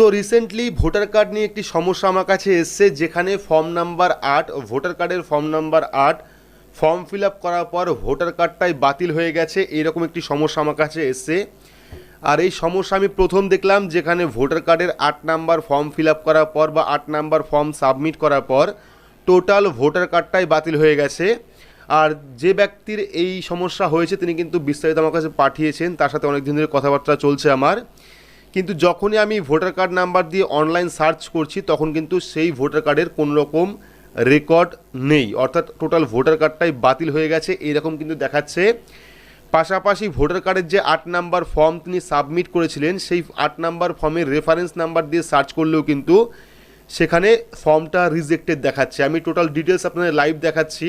তো recently voter card নিয়ে একটি সমস্যা আমার কাছে এসছে, যেখানে ফর্ম নাম্বার ৮ ভোটার কার্ডের form number ৮ form fill up করার পর ভোটার কার্ডটাই বাতিল হয়ে গেছে। এইরকম একটি সমস্যা আমার কাছে এসছে। আর এই সমস্যা আমি প্রথম দেখলাম যেখানে ভোটার কার্ডের ৮ নাম্বার ফর্ম ফিল আপ করার পর বা ৮ নাম্বার ফর্ম সাবমিট করার পর টোটাল ভোটার কার্ডটাই বাতিল হয়ে গেছে। আর যে ব্যক্তির এই সমস্যা হয়েছে তিনি কিন্তু বিস্তারিত আমার কাছে পাঠিয়েছেন, তার সাথে অনেক দিন ধরে কথাবার্তা চলছে আমার। কিন্তু যখনই আমি ভোটার কার্ড নাম্বার দিয়ে অনলাইন সার্চ করছি তখন কিন্তু সেই ভোটার কার্ডের কোনো রকম রেকর্ড নেই, অর্থাৎ টোটাল ভোটার কার্ডটাই বাতিল হয়ে গেছে এরকম কিন্তু দেখাচ্ছে। পাশাপাশি ভোটার কার্ডের যে ৮ নাম্বার ফর্ম তিনি সাবমিট করেছিলেন সেই ৮ নাম্বার ফর্মের রেফারেন্স নাম্বার দিয়ে সার্চ করলেও কিন্তু সেখানে ফর্মটা রিজেক্টেড দেখাচ্ছে। আমি টোটাল ডিটেলস আপনাদের লাইভ দেখাচ্ছি।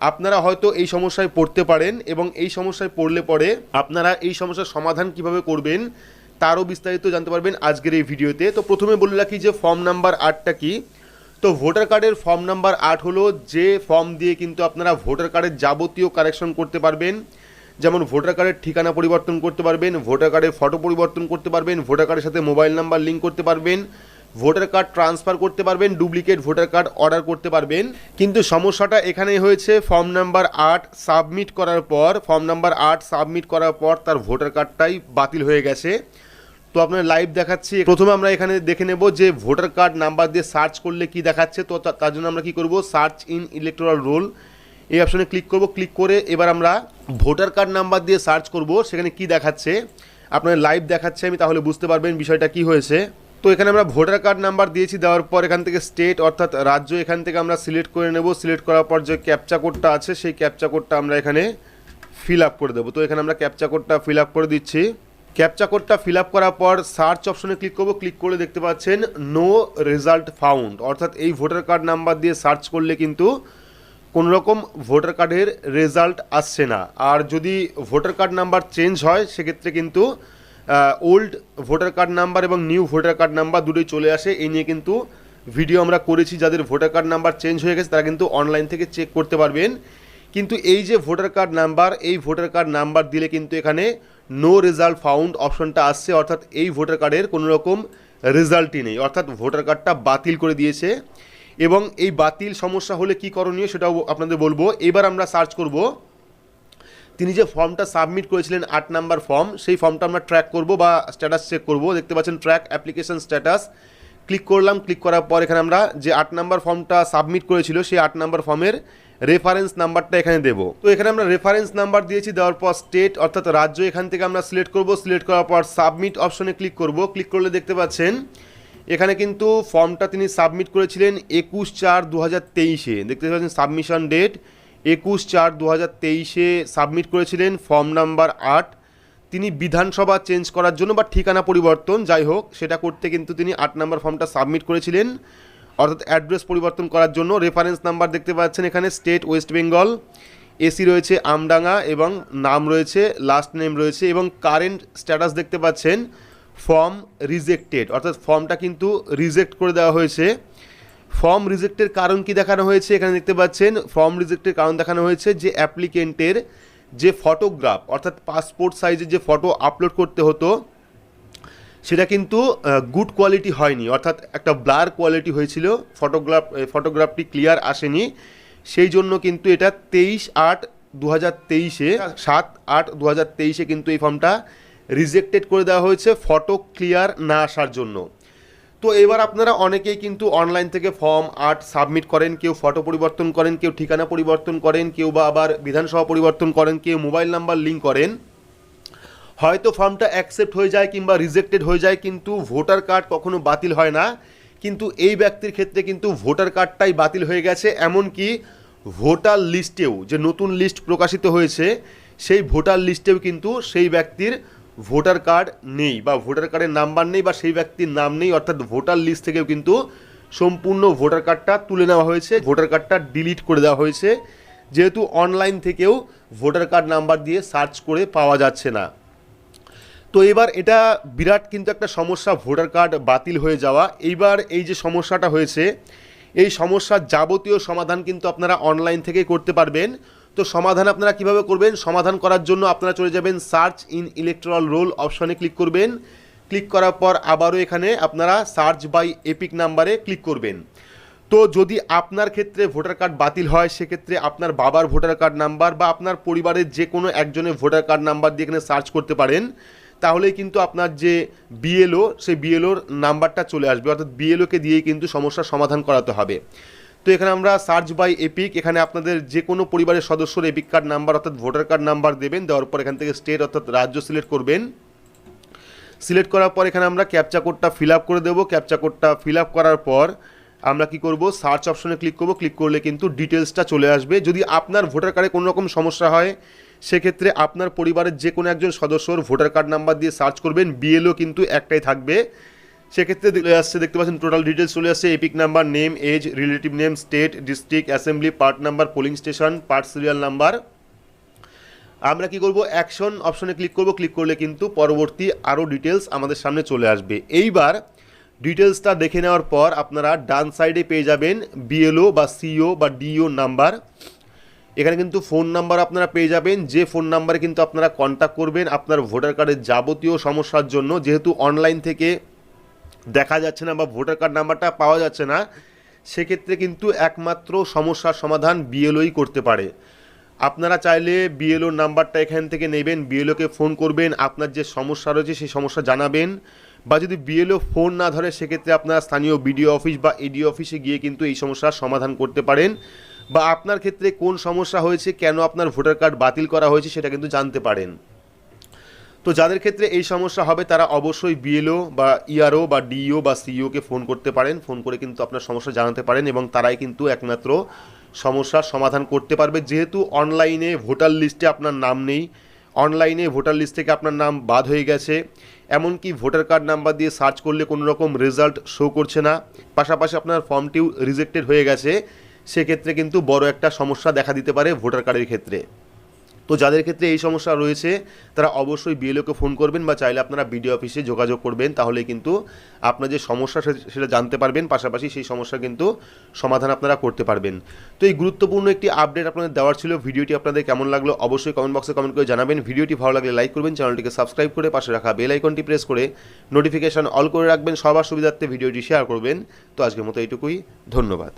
আপনারা হয়তো এই সমস্যায় পড়তে পারেন এবং এই সমস্যায় পড়লে পরে আপনারা এই সমস্যার সমাধান কিভাবে করবেন তারও বিস্তারিত জানতে পারবেন আজকের এই ভিডিওতে। তো প্রথমে বলে রাখি যে ফর্ম নাম্বার ৮টা কি। তো ভোটার কার্ডের ফর্ম নাম্বার ৮ হলো যে ফর্ম দিয়ে কিন্তু আপনারা ভোটার কার্ডের যাবতীয় কারেকশন করতে পারবেন, যেমন ভোটার কার্ডের ঠিকানা পরিবর্তন করতে পারবেন, ভোটার কার্ডের ফটো পরিবর্তন করতে পারবেন, ভোটার কার্ডের সাথে মোবাইল নাম্বার লিঙ্ক করতে পারবেন, ভোটার কার্ড ট্রান্সফার করতে পারবেন, ডুপ্লিকেট ভোটার কার্ড অর্ডার করতে পারবেন। কিন্তু সমস্যাটা এখানেই হয়েছে, ফর্ম নাম্বার ৮ সাবমিট করার পর তার ভোটার কার্ডটাই বাতিল হয়ে গেছে। তো আপনার লাইভ দেখাচ্ছি। প্রথমে আমরা এখানে দেখে নেব যে ভোটার কার্ড নাম্বার দিয়ে সার্চ করলে কি দেখাচ্ছে। তো তার জন্য আমরা কি করব, সার্চ ইন ইলেকটোরাল রোল এই অপশনে ক্লিক করব। ক্লিক করে এবার আমরা ভোটার কার্ড নাম্বার দিয়ে সার্চ করব, সেখানে কি দেখাচ্ছে আপনার লাইভ দেখাচ্ছে আমি, তাহলে বুঝতে পারবেন বিষয়টা কি হয়েছে। তো এখানে আমরা ভোটার কার্ড নাম্বার দিয়েছি, দেওয়ার পর এখান থেকে স্টেট অর্থাৎ রাজ্য এখান থেকে আমরা সিলেক্ট করে নেব। সিলেক্ট করার পর যে ক্যাপচা কোডটা আছে সেই ক্যাপচা কোডটা আমরা এখানে ফিল আপ করে দেবো। তো এখানে আমরা ক্যাপচা কোডটা ফিল আপ করে দিচ্ছি। ক্যাপচা কোডটা ফিল আপ করার পর সার্চ অপশনে ক্লিক করব। ক্লিক করে দেখতে পাচ্ছেন নো রেজাল্ট ফাউন্ড, অর্থাৎ এই ভোটার কার্ড নাম্বার দিয়ে সার্চ করলে কিন্তু কোনো রকম ভোটার কার্ডের রেজাল্ট আসছে না। আর যদি ভোটার কার্ড নাম্বার চেঞ্জ হয় সেক্ষেত্রে কিন্তু ওল্ড ভোটার কার্ড নাম্বার এবং নিউ ভোটার কার্ড নাম্বার দুটোই চলে আসে। এই নিয়ে কিন্তু ভিডিও আমরা করেছি, যাদের ভোটার কার্ড নাম্বার চেঞ্জ হয়ে গেছে তারা কিন্তু অনলাইন থেকে চেক করতে পারবেন। কিন্তু এই যে ভোটার কার্ড নাম্বার, এই ভোটার কার্ড নাম্বার দিলে কিন্তু এখানে নো রেজাল্ট ফাউন্ড অপশনটা আসছে, অর্থাৎ এই ভোটার কার্ডের কোনো রকম রেজাল্টই নেই, অর্থাৎ ভোটার কার্ডটা বাতিল করে দিয়েছে। এবং এই বাতিল সমস্যা হলে কি করণীয় সেটাও আপনাদের বলবো। এবার আমরা সার্চ করব তিনি যে ফর্মটা সাবমিট করেছিলেন ৮ নাম্বার ফর্ম, সেই ফর্মটা আমরা ট্র্যাক করব বা স্ট্যাটাস চেক করব। দেখতে পাচ্ছেন ট্র্যাক অ্যাপ্লিকেশন স্ট্যাটাস, ক্লিক করলাম। ক্লিক করার পর এখানে আমরা যে ৮ নাম্বার ফর্মটা সাবমিট করেছিল সেই ৮ নাম্বার ফর্মের রেফারেন্স নাম্বারটা এখানে দেবো। তো এখানে আমরা রেফারেন্স নাম্বার দিয়েছি, দেওয়ার পর স্টেট অর্থাৎ রাজ্য এখান থেকে আমরা সিলেক্ট করব। সিলেক্ট করার পর সাবমিট অপশনে ক্লিক করব। ক্লিক করলে দেখতে পাচ্ছেন এখানে কিন্তু ফর্মটা তিনি সাবমিট করেছিলেন ২১/৪/২০২৩-এ। দেখতে পাচ্ছেন সাবমিশন ডেট ২১/৪/২০২৩-এ সাবমিট করেছিলেন ফর্ম নাম্বার ৮। তিনি বিধানসভা চেঞ্জ করার জন্য বা ঠিকানা পরিবর্তন যাই হোক সেটা করতে কিন্তু তিনি ৮ নাম্বার ফর্মটা সাবমিট করেছিলেন, অর্থাৎ অ্যাড্রেস পরিবর্তন করার জন্য। রেফারেন্স নাম্বার দেখতে পাচ্ছেন এখানে স্টেট ওয়েস্ট বেঙ্গল, এসি রয়েছে আমডাঙ্গা এবং নাম রয়েছে, লাস্ট নেম রয়েছে এবং কারেন্ট স্ট্যাটাস দেখতে পাচ্ছেন ফর্ম রিজেক্টেড, অর্থাৎ ফর্মটা কিন্তু রিজেক্ট করে দেওয়া হয়েছে। ফর্ম রিজেক্টের কারণ কি দেখানো হয়েছে এখানে দেখতে পাচ্ছেন, ফর্ম রিজেক্টের কারণ দেখানো হয়েছে যে অ্যাপ্লিকেন্টের যে ফটোগ্রাফ অর্থাৎ পাসপোর্ট সাইজের যে ফটো আপলোড করতে হতো সেটা কিন্তু গুড কোয়ালিটি হয়নি, অর্থাৎ একটা ব্লার কোয়ালিটি হয়েছিল, ফটোগ্রাফটি ক্লিয়ার আসেনি। সেই জন্য কিন্তু এটা ২৩/৮/২০২৩-এ ৭/৮/২০২৩-এ কিন্তু এই ফর্মটা রিজেক্টেড করে দেওয়া হয়েছে ফটো ক্লিয়ার না আসার জন্য। তো এবার আপনারা অনেকেই কিন্তু অনলাইন থেকে ফর্ম ৮ সাবমিট করেন, কেউ ফটো পরিবর্তন করেন, কেউ ঠিকানা পরিবর্তন করেন, কেউ বা আবার বিধানসভা পরিবর্তন করেন, কেউ মোবাইল নাম্বার লিঙ্ক করেন। হয়তো ফর্মটা অ্যাকসেপ্ট হয়ে যায় কিংবা রিজেক্টেড হয়ে যায়, কিন্তু ভোটার কার্ড কখনো বাতিল হয় না। কিন্তু এই ব্যক্তির ক্ষেত্রে কিন্তু ভোটার কার্ডটাই বাতিল হয়ে গেছে। এমনকি ভোটার লিস্টেও যে নতুন লিস্ট প্রকাশিত হয়েছে সেই ভোটার লিস্টেও কিন্তু সেই ব্যক্তির ভোটার কার্ড নেই বা ভোটার কার্ডের নাম্বার নেই বা সেই ব্যক্তির নাম নেই, অর্থাৎ ভোটার লিস্ট থেকেও কিন্তু সম্পূর্ণ ভোটার কার্ডটা তুলে নেওয়া হয়েছে, ভোটার কার্ডটা ডিলিট করে দেওয়া হয়েছে, যেহেতু অনলাইন থেকেও ভোটার কার্ড নাম্বার দিয়ে সার্চ করে পাওয়া যাচ্ছে না। তো এবার এটা বিরাট কিন্তু একটা সমস্যা, ভোটার কার্ড বাতিল হয়ে যাওয়া। এইবার এই যে সমস্যাটা হয়েছে এই সমস্যার যাবতীয় সমাধান কিন্তু আপনারা অনলাইন থেকে করতে পারবেন। তো সমাধান আপনারা কিভাবে করবেন, সমাধান করার জন্য আপনারা চলে যাবেন সার্চ ইন ইলেকটোরাল রোল অপশনে ক্লিক করবেন। ক্লিক করার পর আবারও এখানে আপনারা সার্চ বাই এপিক নাম্বারে ক্লিক করবেন। তো যদি আপনার ক্ষেত্রে ভোটার কার্ড বাতিল হয় সেক্ষেত্রে আপনার বাবার ভোটার কার্ড নাম্বার বা আপনার পরিবারের যে কোনো একজনের ভোটার কার্ড নাম্বার দিয়ে এখানে সার্চ করতে পারেন, তাহলেই কিন্তু আপনার যে বিএলও সেই বিএলওর নাম্বারটা চলে আসবে, অর্থাৎ বিএলওকে দিয়েই কিন্তু সমস্যার সমাধান করাতে হবে। তো এখানে আমরা সার্চ বাই এপিক, এখানে আপনাদের যে কোনো পরিবারের সদস্যর এপিক কার্ড নাম্বার অর্থাৎ ভোটার কার্ড নাম্বার দেবেন, দেওয়ার পর এখান থেকে স্টেট অর্থাৎ রাজ্য সিলেক্ট করবেন। সিলেক্ট করার পর এখানে আমরা ক্যাপচা কোডটা ফিল আপ করে দেবো। ক্যাপচা কোডটা ফিল আপ করার পর আমরা কি করব, সার্চ অপশনে ক্লিক করব। ক্লিক করলে কিন্তু ডিটেলসটা চলে আসবে। যদি আপনার ভোটার কার্ডে কোনো রকম সমস্যা হয় সেক্ষেত্রে আপনার পরিবারের যে কোনো একজন সদস্যর ভোটার কার্ড নাম্বার দিয়ে সার্চ করবেন, বিএলও কিন্তু একটাই থাকবে। সেক্ষেত্রে আসছে, দেখতে পাচ্ছেন টোটাল ডিটেলস চলে আসছে, EPIC number, name, age, relative name, state, district, assembly, part number, polling station, part serial number. আমরা কি করব, অ্যাকশন অপশনে ক্লিক করব। ক্লিক করলে কিন্তু পরবর্তী আরও ডিটেলস আমাদের সামনে চলে আসবে। এইবার ডিটেলসটা দেখে নেওয়ার পর আপনারা ডান সাইডে পেয়ে যাবেন বিএলও বা সিও বা ডিও নাম্বার। এখানে কিন্তু ফোন নাম্বার আপনারা পেয়ে যাবেন, যে ফোন নাম্বারে কিন্তু আপনারা কন্ট্যাক্ট করবেন আপনার ভোটার কার্ডের যাবতীয় সমস্যার জন্য। যেহেতু অনলাইন থেকে দেখা যাচ্ছে না বা ভোটার কার্ড নাম্বারটা পাওয়া যাচ্ছে না, সেক্ষেত্রে কিন্তু একমাত্র সমস্যার সমাধান বিএলওই করতে পারে। আপনারা চাইলে বিএলওর নাম্বারটা এখান থেকে নেবেন, বিএলওকে ফোন করবেন, আপনার যে সমস্যা রয়েছে সেই সমস্যা জানাবেন। বা যদি বিএলও ফোন না ধরে সেক্ষেত্রে আপনারা স্থানীয় বিডিও অফিস বা এডিও অফিসে গিয়ে কিন্তু এই সমস্যার সমাধান করতে পারেন, বা আপনার ক্ষেত্রে কোন সমস্যা হয়েছে, কেন আপনার ভোটার কার্ড বাতিল করা হয়েছে সেটা কিন্তু জানতে পারেন। তো যাদের ক্ষেত্রে এই সমস্যা হবে তারা অবশ্যই বিএলও বা ইআরও বা ডিইও বা সিইওকে ফোন করতে পারেন। ফোন করে কিন্তু আপনার সমস্যা জানাতে পারেন এবং তারাই কিন্তু একমাত্র সমস্যার সমাধান করতে পারবে। যেহেতু অনলাইনে ভোটার লিস্টে আপনার নাম নেই, অনলাইনে ভোটার লিস্ট থেকে আপনার নাম বাদ হয়ে গেছে, এমনকি ভোটার কার্ড নাম্বার দিয়ে সার্চ করলে কোনো রকম রেজাল্ট শো করছে না, পাশাপাশি আপনার ফর্মটিও রিজেক্টেড হয়ে গেছে, সেক্ষেত্রে কিন্তু বড় একটা সমস্যা দেখা দিতে পারে ভোটার কার্ডের ক্ষেত্রে। তো যাদের ক্ষেত্রে এই সমস্যা রয়েছে তারা অবশ্যই বিএলওকে ফোন করবেন বা চাইলে আপনারা বিডিও অফিসে যোগাযোগ করবেন, তাহলে কিন্তু আপনার যে সমস্যা সেটা জানতে পারবেন, পাশাপাশি সেই সমস্যা কিন্তু সমাধান আপনারা করতে পারবেন। তো এই গুরুত্বপূর্ণ একটি আপডেট আপনাদের দেওয়ার ছিল। ভিডিওটি আপনাদের কেমন লাগলো অবশ্যই কমেন্ট বক্সে কমেন্ট করে জানাবেন। ভিডিওটি ভালো লাগলে লাইক করবেন, চ্যানেলটিকে সাবস্ক্রাইব করে পাশে রাখা বেল আইকনটি প্রেস করে নোটিফিকেশন অল করে রাখবেন, সবার সুবিধার্থে ভিডিওটি শেয়ার করবেন। তো আজকের মতো এইটুকুই, ধন্যবাদ।